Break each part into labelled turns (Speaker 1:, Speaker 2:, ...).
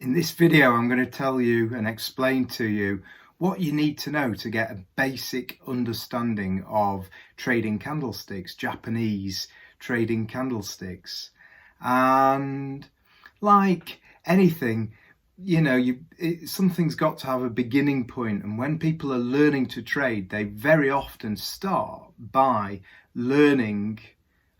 Speaker 1: In this video, I'm going to tell you and explain to you what you need to know to get a basic understanding of trading candlesticks, Japanese trading candlesticks. And like anything, something's got to have a beginning point. And when people are learning to trade, they very often start by learning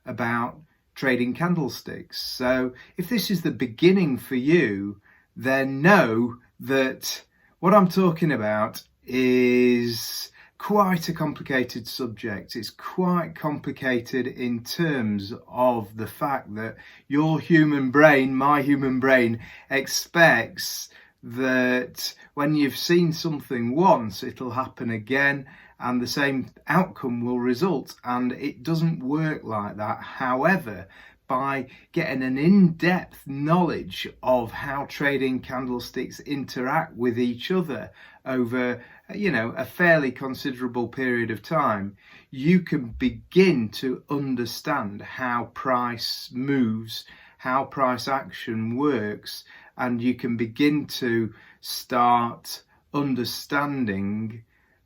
Speaker 1: about trading candlesticks. So if this is the beginning for you, then know that what I'm talking about is quite a complicated subject. It's quite complicated in terms of the fact that your human brain, my human brain, expects that when you've seen something once, it'll happen again and the same outcome will result. And it doesn't work like that. However, by getting an in-depth knowledge of how trading candlesticks interact with each other over, a fairly considerable period of time, you can begin to understand how price moves, how price action works, and you can begin to start understanding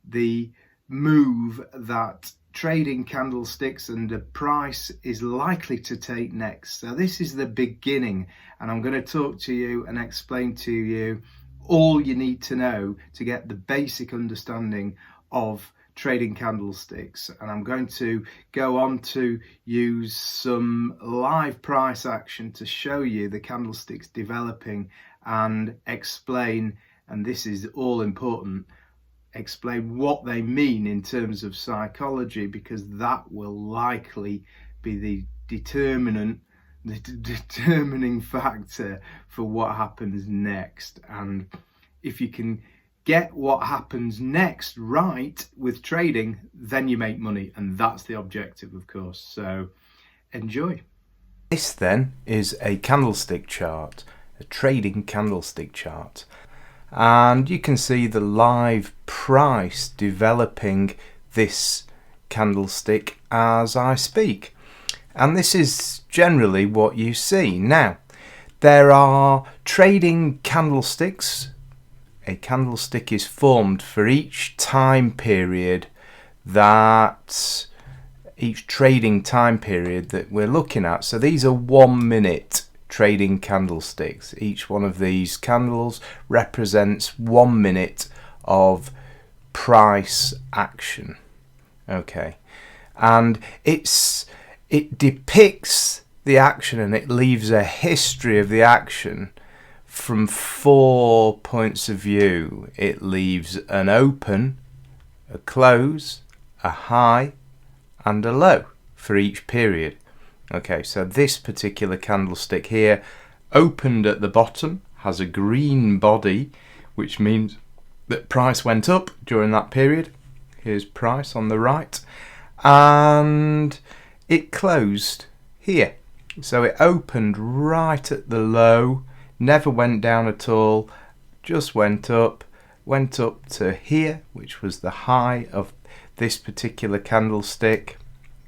Speaker 1: the move that trading candlesticks and the price is likely to take next. So this is the beginning, and I'm going to talk to you and explain to you all you need to know to get the basic understanding of trading candlesticks. And I'm going to go on to use some live price action to show you the candlesticks developing and explain, and this is all important, explain what they mean in terms of psychology, because that will likely be the determining factor for what happens next. And if you can get what happens next right with trading, then you make money, and that's the objective, of course. So enjoy.
Speaker 2: This then is a candlestick chart, a trading candlestick chart. And you can see the live price developing this candlestick as I speak. And this is generally what you see. Now, there are trading candlesticks. A candlestick is formed for each time period each trading time period that we're looking at. So these are 1 minute trading candlesticks. Each one of these candles represents 1 minute of price action. Okay, and it depicts the action, and it leaves a history of the action from 4 points of view. It leaves an open, a close, a high, and a low for each period. Okay, so this particular candlestick here opened at the bottom, has a green body, which means that price went up during that period. Here's price on the right, and it closed here. So it opened right at the low, never went down at all, just went up to here, which was the high of this particular candlestick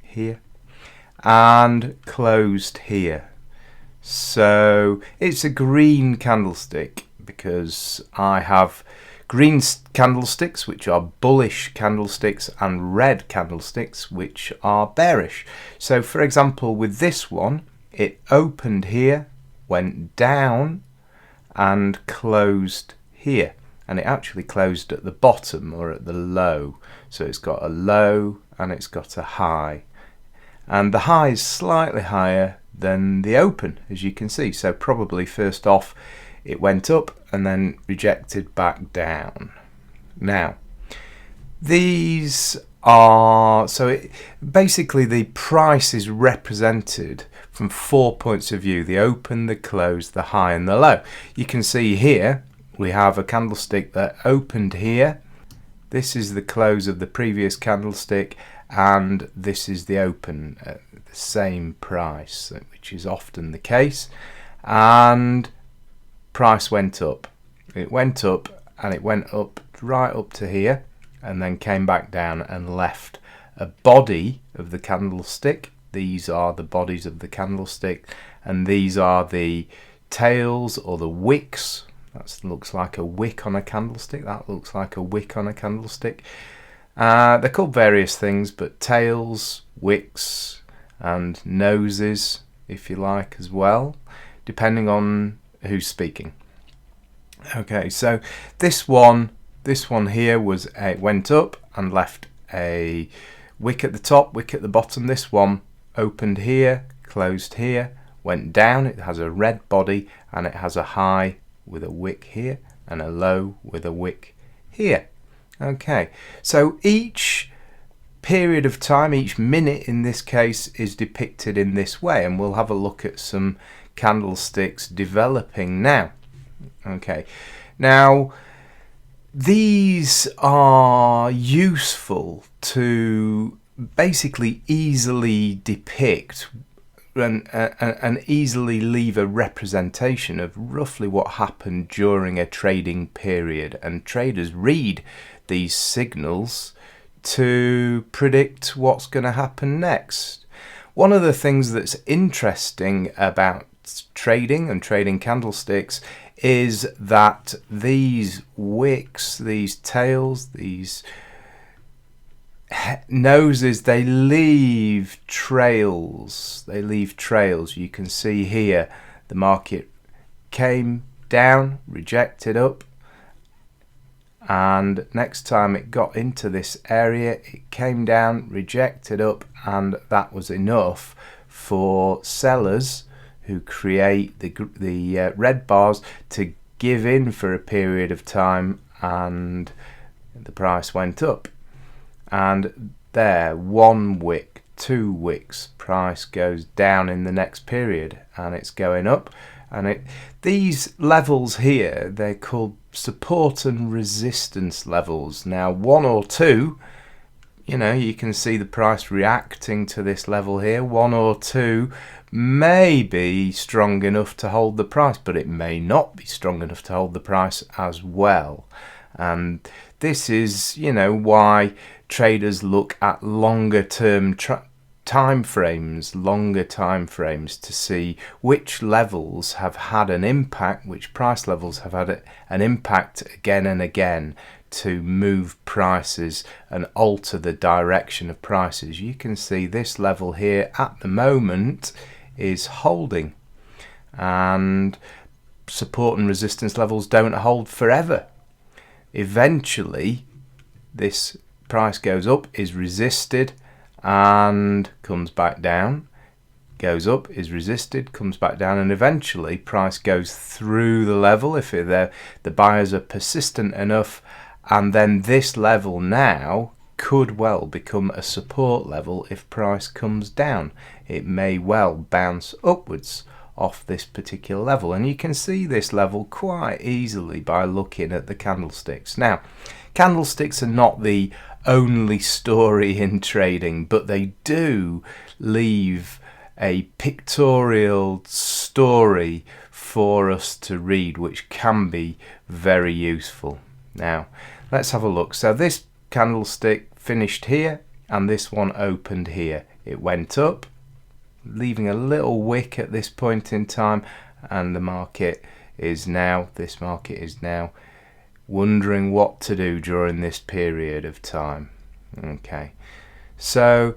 Speaker 2: here, and closed here. So it's a green candlestick because I have green candlesticks, which are bullish candlesticks, and red candlesticks, which are bearish. So for example, with this one, it opened here, went down, and closed here. And it actually closed at the bottom, or at the low. So it's got a low and it's got a high. And the high is slightly higher than the open, as you can see. So probably first off, it went up and then rejected back down. Now, these are, basically the price is represented from 4 points of view: the open, the close, the high, and the low. You can see here, we have a candlestick that opened here. This is the close of the previous candlestick, and this is the open at the same price, which is often the case. And price went up. It went up, and it went up right up to here, and then came back down and left a body of the candlestick. These are the bodies of the candlestick, and these are the tails or the wicks That looks like a wick on a candlestick. That looks like a wick on a candlestick. They're called various things, but tails, wicks, and noses, if you like, as well, depending on who's speaking. Okay, so this one here went up and left a wick at the top, wick at the bottom. This one opened here, closed here, went down. It has a red body and it has a high with a wick here and a low with a wick here. Okay, so each period of time, each minute in this case, is depicted in this way, and we'll have a look at some candlesticks developing now. Okay, now these are useful to basically easily depict and easily leave a representation of roughly what happened during a trading period, and traders read these signals to predict what's going to happen next. One of the things that's interesting about trading and trading candlesticks is that these wicks, these tails, these noses, they leave trails. You can see here the market came down, rejected up, and next time it got into this area it came down, rejected up, and that was enough for sellers who create the red bars to give in for a period of time, and the price went up. And there, 1 wick, 2 wicks, price goes down in the next period, and it's going up. And these levels here, they're called support and resistance levels. Now 1 or 2, you can see the price reacting to this level here. 1 or 2 may be strong enough to hold the price, but it may not be strong enough to hold the price as well. And this is, why traders look at longer term time frames to see which levels have had an impact, which price levels have had an impact again and again to move prices and alter the direction of prices. You can see this level here at the moment is holding, and support and resistance levels don't hold forever. Eventually this price goes up, is resisted, and comes back down, goes up, is resisted, comes back down, and eventually price goes through the level if the buyers are persistent enough, and then this level now could well become a support level. If price comes down, it may well bounce upwards off this particular level, and you can see this level quite easily by looking at the candlesticks. Now, candlesticks are not the only story in trading, but they do leave a pictorial story for us to read, which can be very useful. Now let's have a look. So this candlestick finished here, and this one opened here. It went up, leaving a little wick at this point in time, and this market is now wondering what to do during this period of time. Okay, so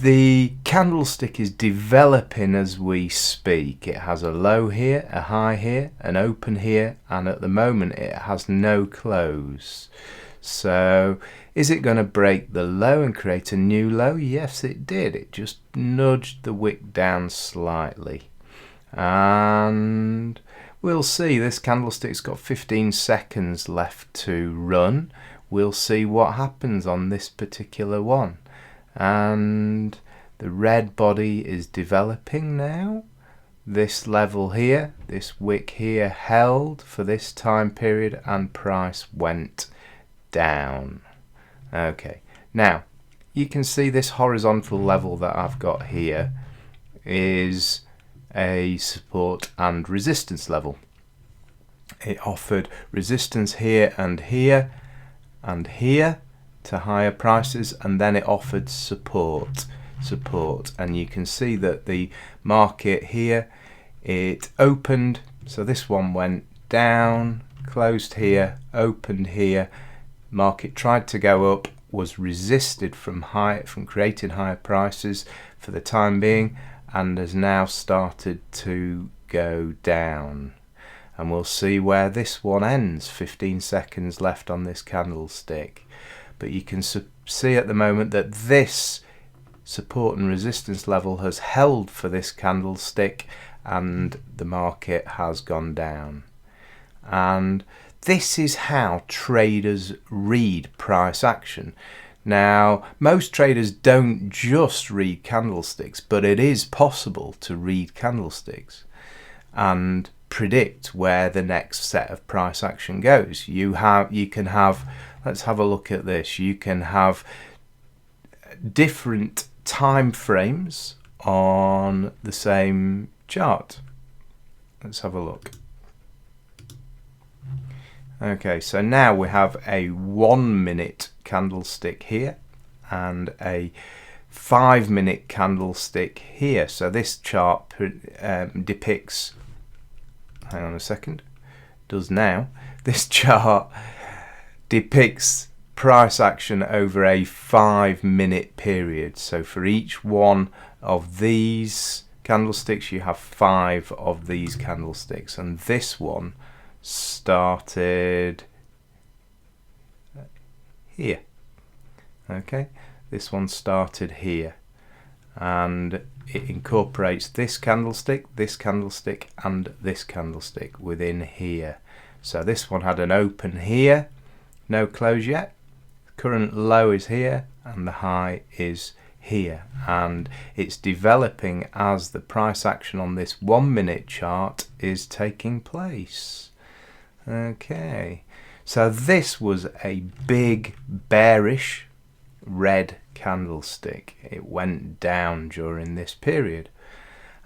Speaker 2: the candlestick is developing as we speak. It has a low here, a high here, an open here, and at the moment it has no close. So is it going to break the low and create a new low? Yes, it did. It just nudged the wick down slightly, and we'll see. This candlestick's got 15 seconds left to run. We'll see what happens on this particular one. And the red body is developing now. This level here, this wick here, held for this time period, and price went down. Okay, now you can see this horizontal level that I've got here is a support and resistance level. It offered resistance here and here and here to higher prices, and then it offered support, and you can see that the market here, it opened, so this one went down, closed here, opened here. Market tried to go up, was resisted from creating higher prices for the time being, and has now started to go down. And we'll see where this one ends. 15 seconds left on this candlestick. But you can see at the moment that this support and resistance level has held for this candlestick, and the market has gone down. And this is how traders read price action. Now, most traders don't just read candlesticks, but it is possible to read candlesticks and predict where the next set of price action goes. You can have, let's have a look at this. You can have different time frames on the same chart. Let's have a look. Okay, so now we have a 1 minute candlestick here and a 5 minute candlestick here. So this chart depicts, hang on a second, does now. This chart depicts price action over a 5 minute period. So for each one of these candlesticks, you have 5 of these candlesticks, and this one started here. Okay, this one started here, and it incorporates this candlestick, and this candlestick within here. So this one had an open here, no close yet. Current low is here, and the high is here, and it's developing as the price action on this 1 minute chart is taking place. Okay, so this was a big bearish red candlestick. It went down during this period,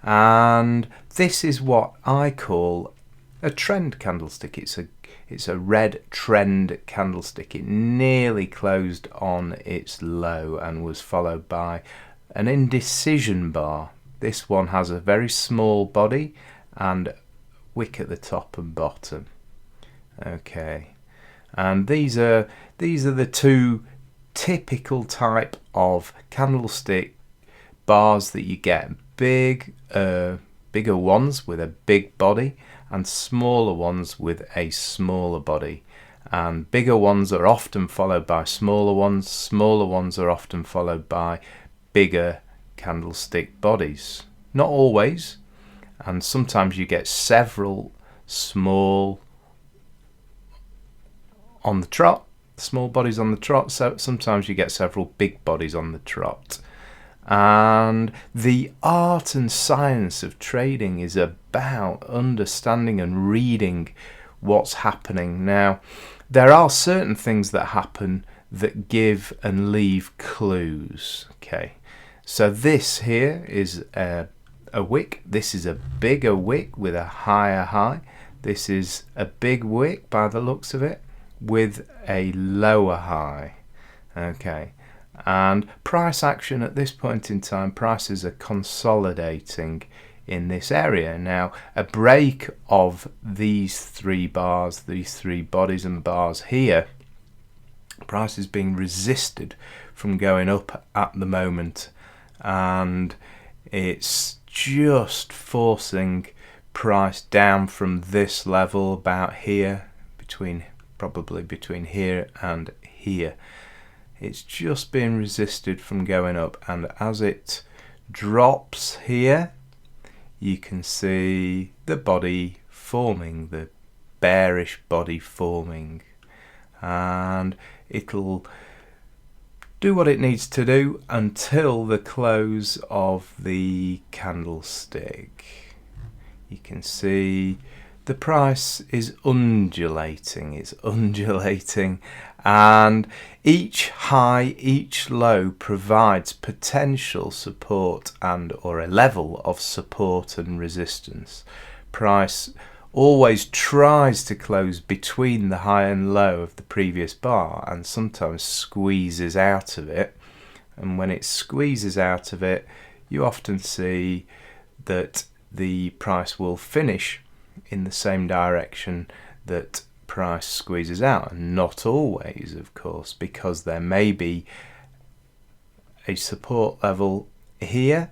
Speaker 2: and this is what I call a trend candlestick. It's a red trend candlestick. It nearly closed on its low and was followed by an indecision bar. This one has a very small body and wick at the top and bottom. Okay, and these are the two typical type of candlestick bars that you get: bigger ones with a big body and smaller ones with a smaller body. And bigger ones are often followed by smaller ones are often followed by bigger candlestick bodies. Not always, and sometimes you get several small on the trot, small bodies on the trot, so sometimes you get several big bodies on the trot. And the art and science of trading is about understanding and reading what's happening. Now, there are certain things that happen that give and leave clues. Okay, so this here is a wick. This is a bigger wick with a higher high. This is a big wick by the looks of it with a lower high. Okay, and price action at this point in time, prices are consolidating in this area. Now, a break of these three bars, these three bodies and bars here, price is being resisted from going up at the moment, and it's just forcing price down from this level about here, probably between here and here. It's just being resisted from going up, and as it drops here, you can see the body forming, the bearish body forming, and it'll do what it needs to do until the close of the candlestick. You can see the price is undulating, and each high, each low provides potential support or a level of support and resistance. Price always tries to close between the high and low of the previous bar, and sometimes squeezes out of it. And when it squeezes out of it, you often see that the price will finish in the same direction that price squeezes out, and not always, of course, because there may be a support level here.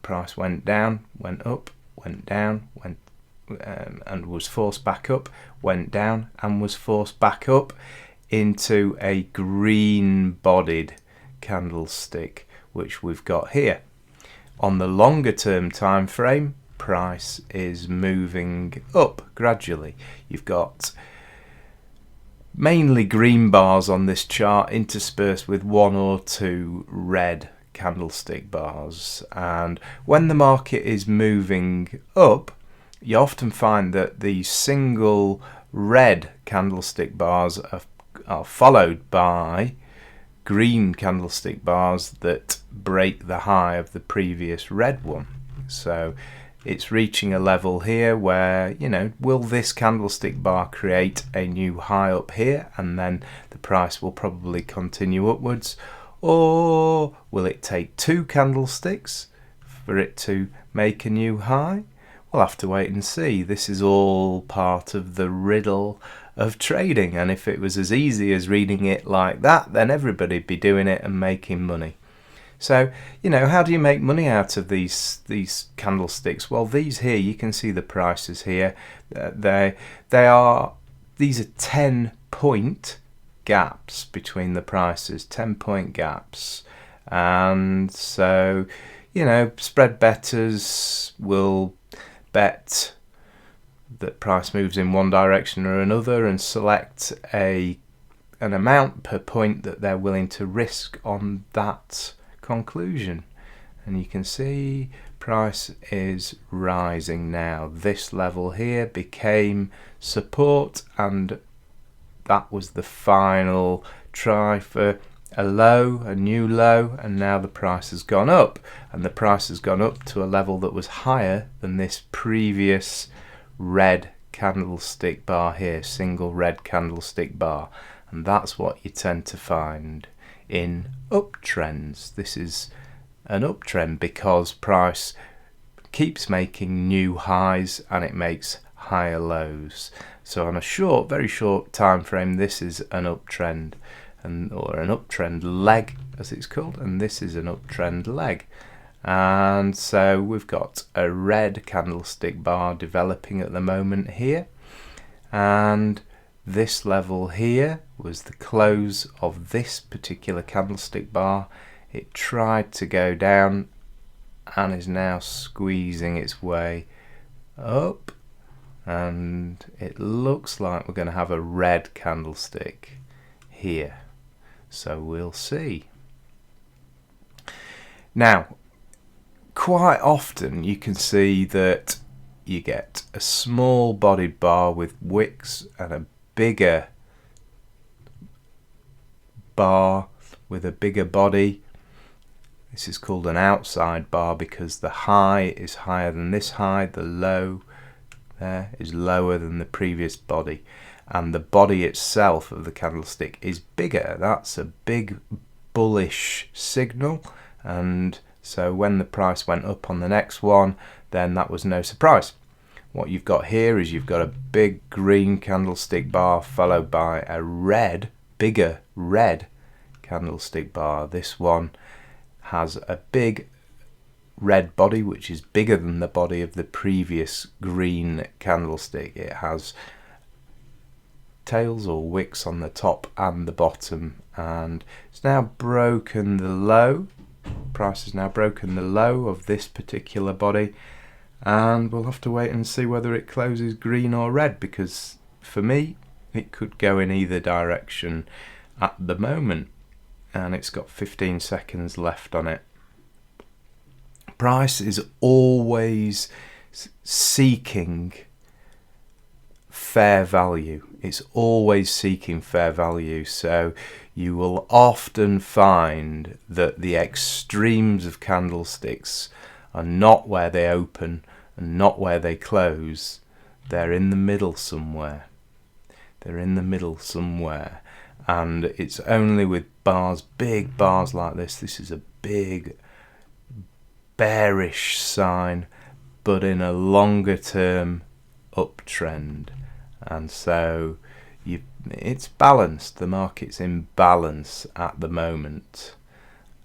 Speaker 2: Price went down, went up, went down, went and was forced back up, went down and was forced back up into a green bodied candlestick, which we've got here. On the longer term time frame, price is moving up gradually. You've got mainly green bars on this chart, interspersed with one or two red candlestick bars, and when the market is moving up, you often find that the single red candlestick bars are followed by green candlestick bars that break the high of the previous red one. So it's reaching a level here where, will this candlestick bar create a new high up here, and then the price will probably continue upwards, or will it take two candlesticks for it to make a new high? We'll have to wait and see. This is all part of the riddle of trading, and if it was as easy as reading it like that, then everybody'd be doing it and making money. So, how do you make money out of these candlesticks? Well, these here, you can see the prices here. These are 10-point gaps between the prices, 10-point gaps. And so, spread bettors will bet that price moves in one direction or another and select an amount per point that they're willing to risk on that conclusion. And you can see price is rising now. This level here became support, and that was the final try for a low, a new low, and now the price has gone up, and the price has gone up to a level that was higher than this previous red candlestick bar here, single red candlestick bar. And that's what you tend to find in uptrends. This is an uptrend because price keeps making new highs and it makes higher lows. So on a very short time frame, this is an uptrend, or an uptrend leg as it's called, and this is an uptrend leg. And so we've got a red candlestick bar developing at the moment here, and this level here was the close of this particular candlestick bar. It tried to go down and is now squeezing its way up, and it looks like we're going to have a red candlestick here. So we'll see. Now, quite often you can see that you get a small bodied bar with wicks and a bigger bar with a bigger body. This is called an outside bar because the high is higher than this high, the low there is lower than the previous body, and the body itself of the candlestick is bigger. That's a big bullish signal, and so when the price went up on the next one, then that was no surprise. What you've got here is you've got a big green candlestick bar followed by a bigger red candlestick bar. This one has a big red body which is bigger than the body of the previous green candlestick. It has tails or wicks on the top and the bottom, and it's now broken the low. Price has now broken the low of this particular body, and we'll have to wait and see whether it closes green or red, because for me it could go in either direction at the moment, and it's got 15 seconds left on it. Price is always seeking fair value. It's always seeking fair value, so you will often find that the extremes of candlesticks are not where they open and not where they close. They're in the middle somewhere. They're in the middle somewhere, and it's only with bars, big bars like this. This is a big bearish sign, but in a longer term uptrend, and so it's balanced. The market's in balance at the moment,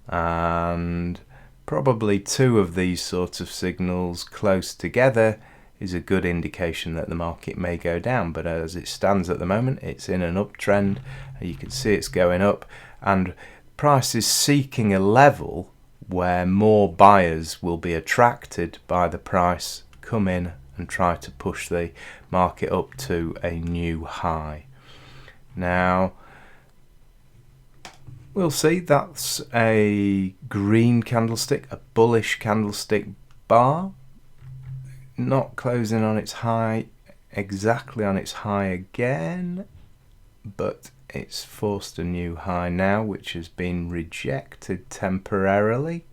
Speaker 2: and probably two of these sorts of signals close together is a good indication that the market may go down. But as it stands at the moment, it's in an uptrend. You can see it's going up, and price is seeking a level where more buyers will be attracted by the price, come in and try to push the market up to a new high. Now we'll see, that's a green candlestick, a bullish candlestick bar, not closing on its high, exactly on its high again, but it's forced a new high now, which has been rejected temporarily,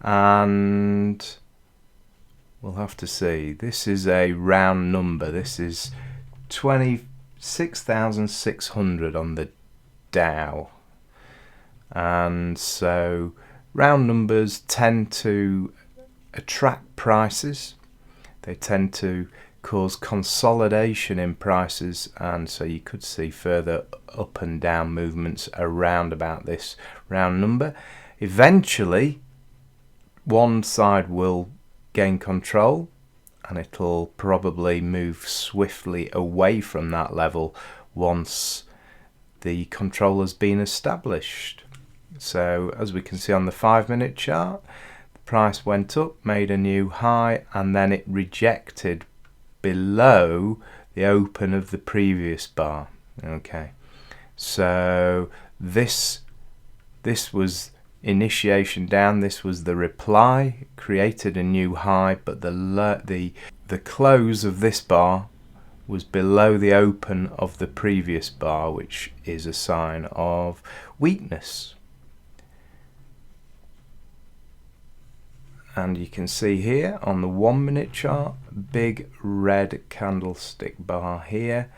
Speaker 2: and we'll have to see. This is a round number. This is 26,600 on the Dow, and so round numbers tend to attract prices. They tend to cause consolidation in prices, and so you could see further up and down movements around about this round number. Eventually one side will gain control, and it'll probably move swiftly away from that level once the control has been established. So as we can see on the 5-minute chart, the price went up, made a new high, and then it rejected below the open of the previous bar. Okay, so this was initiation down, this was the reply, created a new high, but the close of this bar was below the open of the previous bar, which is a sign of weakness. And you can see here on the 1-minute chart, big red candlestick bar here,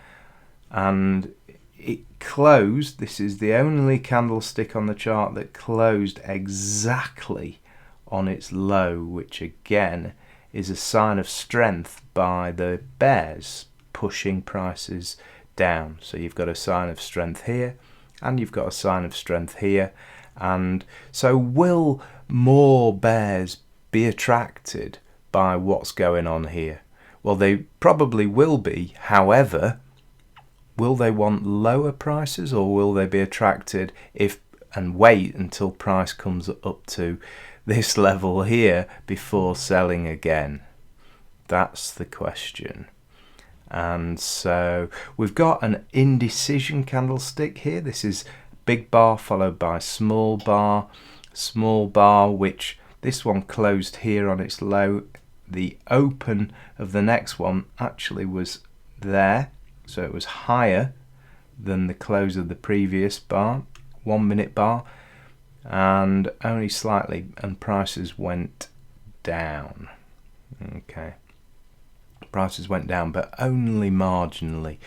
Speaker 2: and it closed. This is the only candlestick on the chart that closed exactly on its low, which again is a sign of strength by the bears pushing prices down. So you've got a sign of strength here, and you've got a sign of strength here. And so will more bears be attracted by what's going on here? Well, they probably will be. However, will they want lower prices, or will they be attracted and wait until price comes up to this level here before selling again? That's the question. And so we've got an indecision candlestick here. This is big bar followed by small bar, which this one closed here on its low. The open of the next one actually was there, so it was higher than the close of the previous bar, 1-minute bar, and only slightly, and prices went down. Okay, prices went down, but only marginally.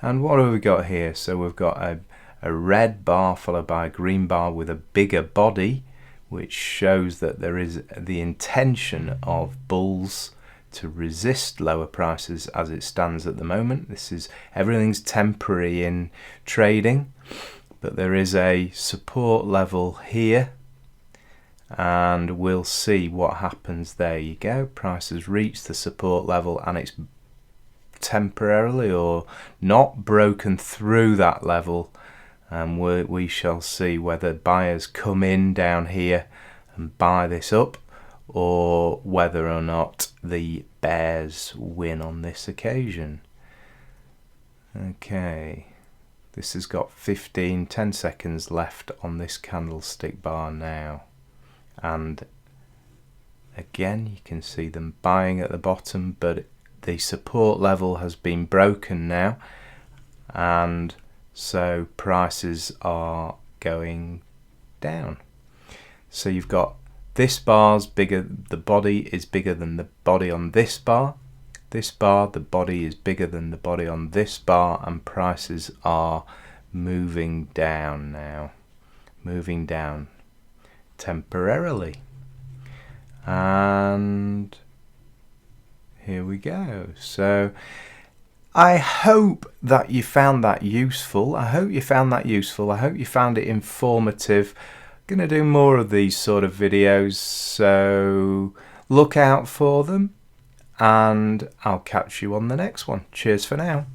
Speaker 2: And what have we got here? So we've got a red bar followed by a green bar with a bigger body, which shows that there is the intention of bulls to resist lower prices as it stands at the moment. Everything's temporary in trading, but there is a support level here, and we'll see what happens. There you go, price has reached the support level, and it's temporarily or not broken through that level. And we shall see whether buyers come in down here and buy this up, or whether or not the bears win on this occasion. Okay, this has got 10 seconds left on this candlestick bar now, and again you can see them buying at the bottom, but the support level has been broken now, and so prices are going down. So you've got this bar's bigger, the body is bigger than the body on this bar. This bar, the body is bigger than the body on this bar, and prices are moving down now. Moving down temporarily. And here we go. So I hope that you found that useful. I hope you found it informative. I'm going to do more of these sort of videos, so look out for them, and I'll catch you on the next one. Cheers for now.